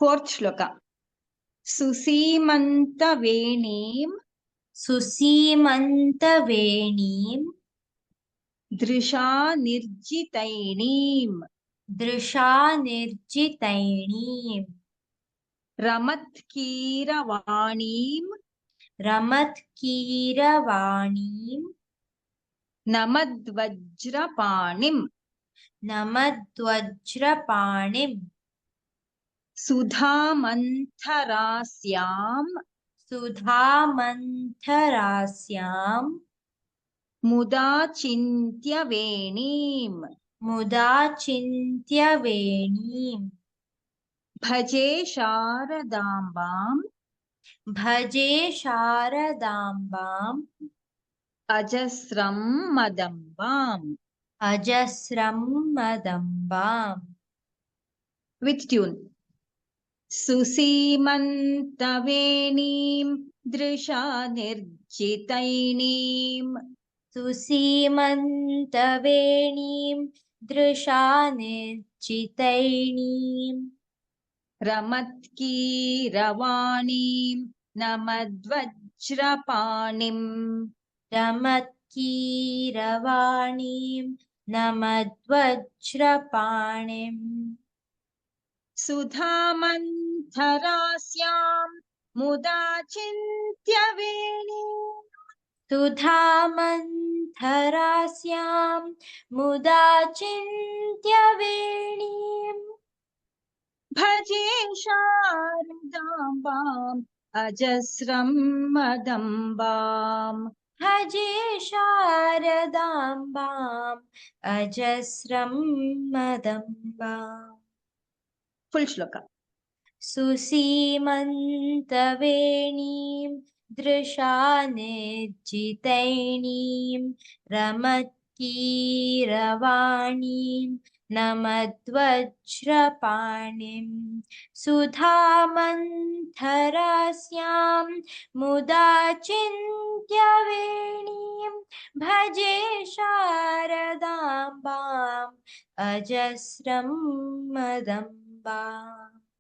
fourth श्लोक सुसीमन्तवेणीं सुसीमन्तवेणीं दृशा निर्जितैणीं दृशा निर्जितैणीं रमत्कीरवाणीं रमत्कीरवाणीं नमद्वज्रपाणिं नमद्वज्रपाणिं सुधामन्थरास्यां सुधामन्थरास्यां मुदा चिन्त्यवेणीं मुदा चिन्त्यवेणीं भजे शारदाम्बाम् भजे शारदाम्बाम् अजस्रं मदम्बाम् अजस्रं मदम्बाम् विथ ट्यून सुसीमन्तवेणीं दृशा निर्जितैणीं सुसीमन्तवेणीं दृशा निर्जितैणीं रमत्कीरवाणीं नमद्वज्रपाणिम् रमत्कीरवाणीं नमद्वज्रपाणिम् सुधामन्थरास्यां मुदा चिन्त्यवेणीम् सुधामन्थरास्यां मुदा चिन्त्यवेणीम् भजे शारदाम्बाम् अजस्रं मदम्बाम् भजे शारदाम्बाम् अजस्रं मदम्बाम् फुल श्लोक सुसीमन्तवेणीं दृशा निर्जितैणीं रमत्कीरवाणीं नमद्वज्रपाणिं सुधामन्थरास्यां मुदा चिन्त्यवेणीं भजे शारदाम्बाम् अजस्रं मदम्बाम्